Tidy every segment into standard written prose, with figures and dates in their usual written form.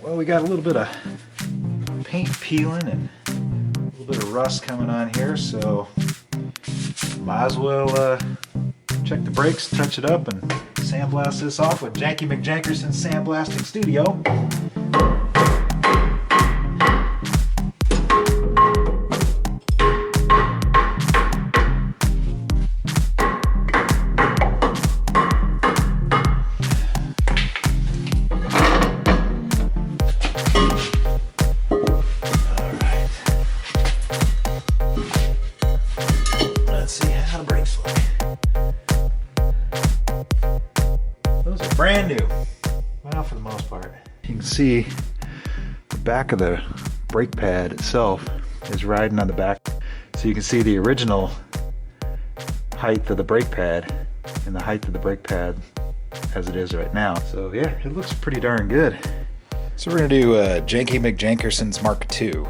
Well, we got a little bit of paint peeling and a little bit of rust coming on here, so might as well check the brakes, touch it up, and sandblast this off with Janky McJankerson's Sandblasting Studio. Brand new. Well, for the most part. You can see the back of the brake pad itself is riding on the back. So you can see the original height of the brake pad and the height of the brake pad as it is right now. So yeah, it looks pretty darn good. So we're gonna do Janky McJankerson's Mark II.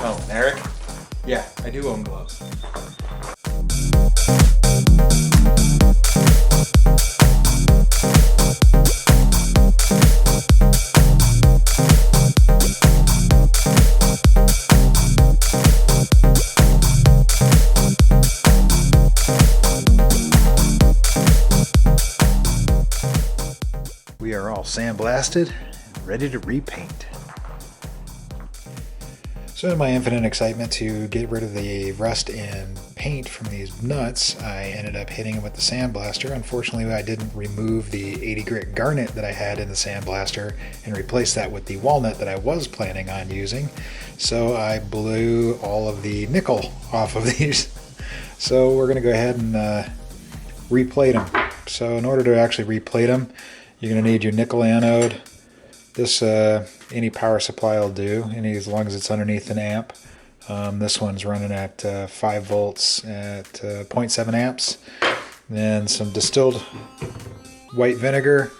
Oh, Eric? Yeah, I do own gloves. We are all sandblasted and ready to repaint. So in my infinite excitement to get rid of the rust and paint from these nuts, I ended up hitting them with the sandblaster. Unfortunately, I didn't remove the 80 grit garnet that I had in the sandblaster and replace that with the walnut that I was planning on using. So I blew all of the nickel off of these. So we're going to go ahead and replate them. So in order to actually replate them, you're going to need your nickel anode. This any power supply will do, as long as it's underneath an amp. This one's running at 5 volts at 0.7 amps. Then some distilled white vinegar,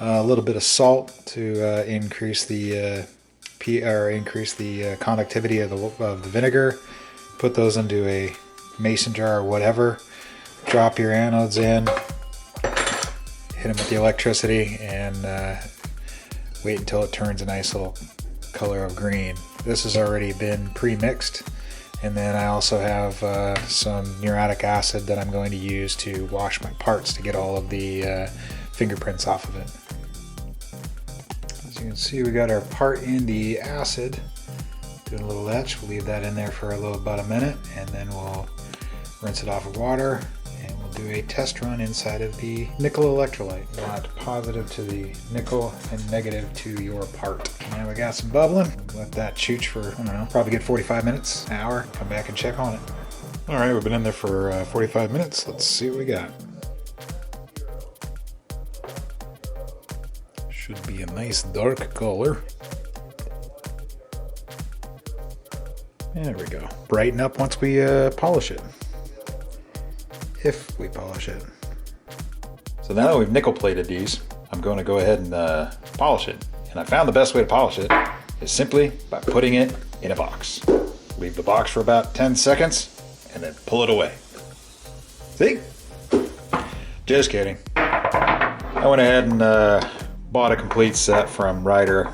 a little bit of salt to increase the conductivity of the vinegar. Put those into a mason jar or whatever. Drop your anodes in, hit them with the electricity, and wait until it turns a nice little color of green. This has already been pre-mixed, and then I also have some muriatic acid that I'm going to use to wash my parts to get all of the fingerprints off of it. As you can see, we got our part in the acid, doing a little etch. We'll leave that in there for about a minute, and then we'll rinse it off with water. Do a test run inside of the nickel electrolyte. You want positive to the nickel and negative to your part. Now we got some bubbling. Let that chooch for, I don't know, probably get 45 minutes, an hour. Come back and check on it. All right, we've been in there for 45 minutes. Let's see what we got. Should be a nice dark color. There we go. Brighten up once we polish it. If we polish it. So now that we've nickel plated these, I'm going to go ahead and polish it. And I found the best way to polish it is simply by putting it in a box. Leave the box for about 10 seconds and then pull it away. See? Just kidding. I went ahead and bought a complete set from Ryder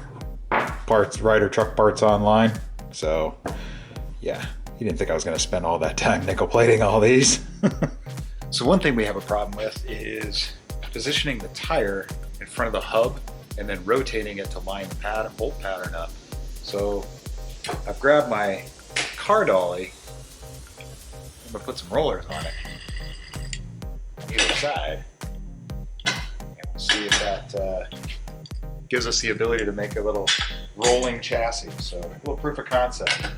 truck parts online. So yeah, you didn't think I was going to spend all that time nickel plating all these. So one thing we have a problem with is positioning the tire in front of the hub and then rotating it to line the bolt pattern up. So I've grabbed my car dolly. I'm gonna put some rollers on it on either side, and we'll see if that gives us the ability to make a little rolling chassis. So a little proof of concept.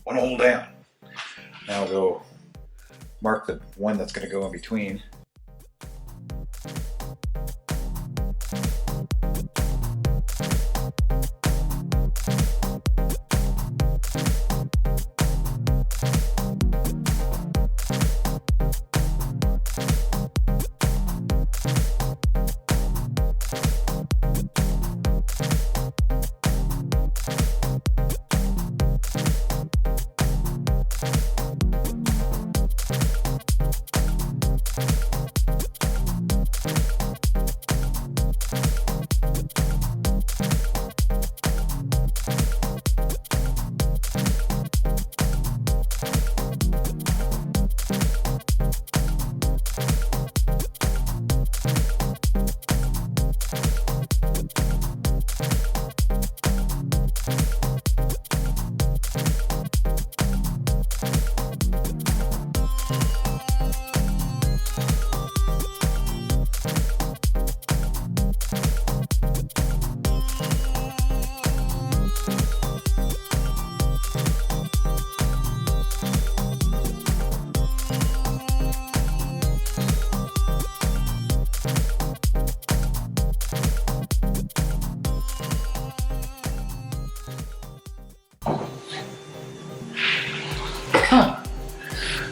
One hole down. Now we'll go mark the one that's going to go in between.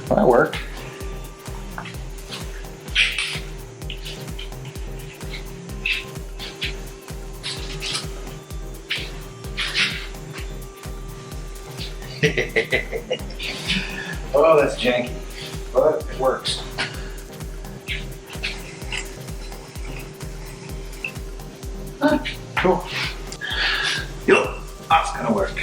Well, that worked. Oh, that's janky, but it works. Cool. Yep, that's gonna work.